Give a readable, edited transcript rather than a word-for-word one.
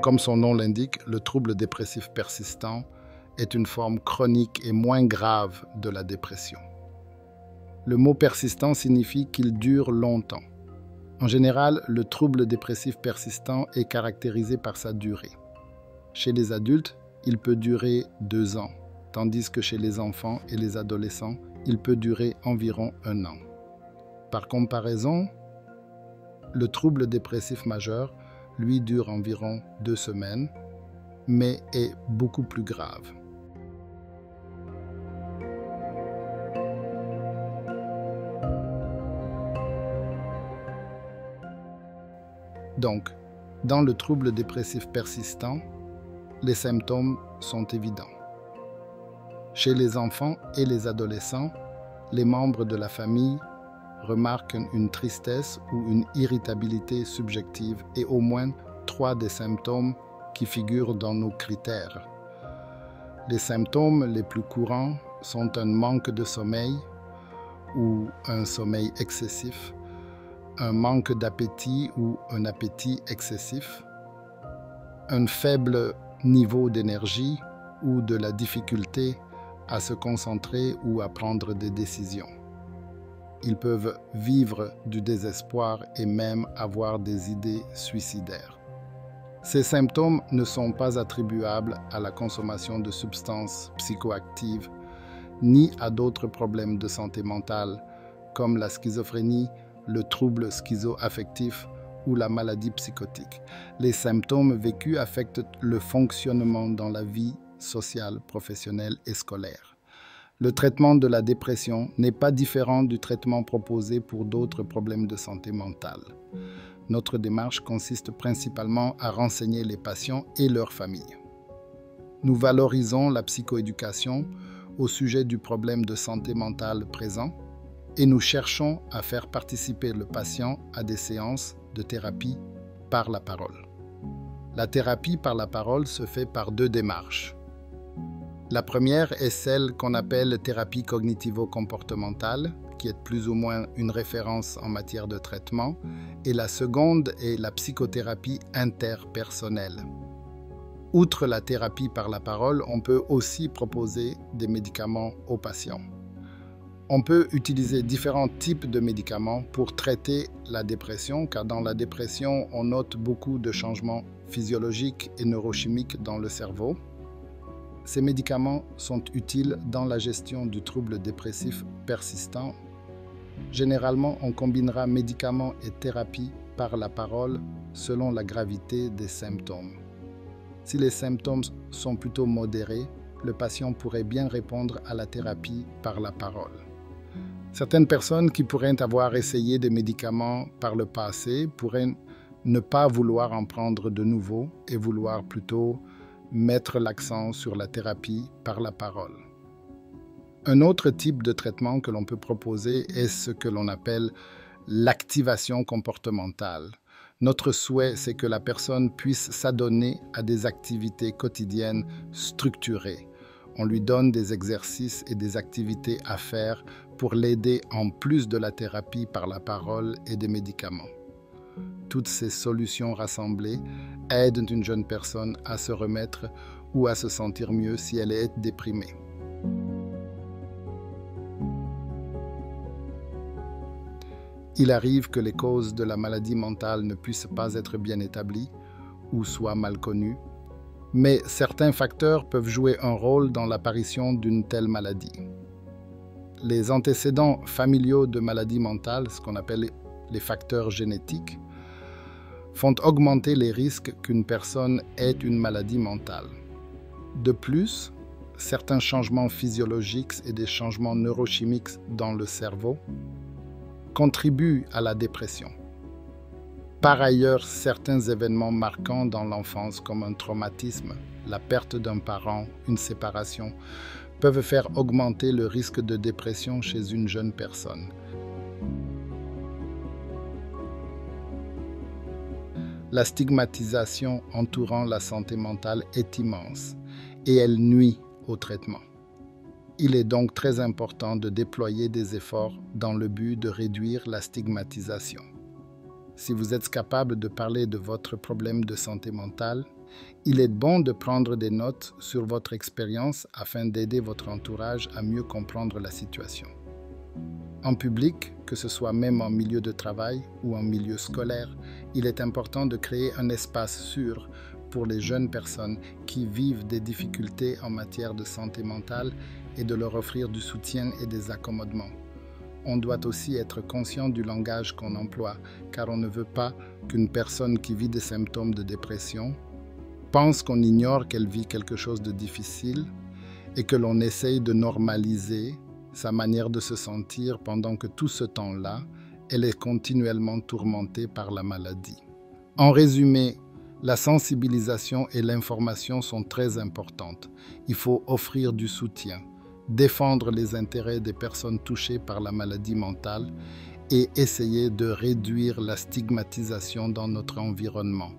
Comme son nom l'indique, le trouble dépressif persistant est une forme chronique et moins grave de la dépression. Le mot persistant signifie qu'il dure longtemps. En général, le trouble dépressif persistant est caractérisé par sa durée. Chez les adultes, il peut durer 2 ans, tandis que chez les enfants et les adolescents, il peut durer environ 1 an. Par comparaison, le trouble dépressif majeur, lui, dure environ 2 semaines, mais est beaucoup plus grave. Donc, dans le trouble dépressif persistant, les symptômes sont évidents. Chez les enfants et les adolescents, les membres de la famille remarquent une tristesse ou une irritabilité subjective et au moins 3 des symptômes qui figurent dans nos critères. Les symptômes les plus courants sont un manque de sommeil ou un sommeil excessif, un manque d'appétit ou un appétit excessif, un faible niveau d'énergie ou de la difficulté à se concentrer ou à prendre des décisions. Ils peuvent vivre du désespoir et même avoir des idées suicidaires. Ces symptômes ne sont pas attribuables à la consommation de substances psychoactives ni à d'autres problèmes de santé mentale comme la schizophrénie, le trouble schizoaffectif ou la maladie psychotique. Les symptômes vécus affectent le fonctionnement dans la vie sociale, professionnelle et scolaire. Le traitement de la dépression n'est pas différent du traitement proposé pour d'autres problèmes de santé mentale. Notre démarche consiste principalement à renseigner les patients et leurs familles. Nous valorisons la psychoéducation au sujet du problème de santé mentale présent et nous cherchons à faire participer le patient à des séances de thérapie par la parole. La thérapie par la parole se fait par 2 démarches. La première est celle qu'on appelle thérapie cognitivo-comportementale, qui est plus ou moins une référence en matière de traitement, et la seconde est la psychothérapie interpersonnelle. Outre la thérapie par la parole, on peut aussi proposer des médicaments aux patients. On peut utiliser différents types de médicaments pour traiter la dépression, car dans la dépression, on note beaucoup de changements physiologiques et neurochimiques dans le cerveau. Ces médicaments sont utiles dans la gestion du trouble dépressif persistant. Généralement, on combinera médicaments et thérapie par la parole selon la gravité des symptômes. Si les symptômes sont plutôt modérés, le patient pourrait bien répondre à la thérapie par la parole. Certaines personnes qui pourraient avoir essayé des médicaments par le passé pourraient ne pas vouloir en prendre de nouveau et vouloir plutôt mettre l'accent sur la thérapie par la parole. Un autre type de traitement que l'on peut proposer est ce que l'on appelle l'activation comportementale. Notre souhait, c'est que la personne puisse s'adonner à des activités quotidiennes structurées. On lui donne des exercices et des activités à faire pour l'aider en plus de la thérapie par la parole et des médicaments. Toutes ces solutions rassemblées aident une jeune personne à se remettre ou à se sentir mieux si elle est déprimée. Il arrive que les causes de la maladie mentale ne puissent pas être bien établies ou soient mal connues, mais certains facteurs peuvent jouer un rôle dans l'apparition d'une telle maladie. Les antécédents familiaux de maladies mentales, ce qu'on appelle les facteurs génétiques, font augmenter les risques qu'une personne ait une maladie mentale. De plus, certains changements physiologiques et des changements neurochimiques dans le cerveau contribuent à la dépression. Par ailleurs, certains événements marquants dans l'enfance, comme un traumatisme, la perte d'un parent, une séparation, peuvent faire augmenter le risque de dépression chez une jeune personne. La stigmatisation entourant la santé mentale est immense et elle nuit au traitement. Il est donc très important de déployer des efforts dans le but de réduire la stigmatisation. Si vous êtes capable de parler de votre problème de santé mentale, il est bon de prendre des notes sur votre expérience afin d'aider votre entourage à mieux comprendre la situation. En public, que ce soit même en milieu de travail ou en milieu scolaire, il est important de créer un espace sûr pour les jeunes personnes qui vivent des difficultés en matière de santé mentale et de leur offrir du soutien et des accommodements. On doit aussi être conscient du langage qu'on emploie, car on ne veut pas qu'une personne qui vit des symptômes de dépression pense qu'on ignore qu'elle vit quelque chose de difficile et que l'on essaye de normaliser sa manière de se sentir pendant que tout ce temps-là, elle est continuellement tourmentée par la maladie. En résumé, la sensibilisation et l'information sont très importantes. Il faut offrir du soutien, défendre les intérêts des personnes touchées par la maladie mentale et essayer de réduire la stigmatisation dans notre environnement.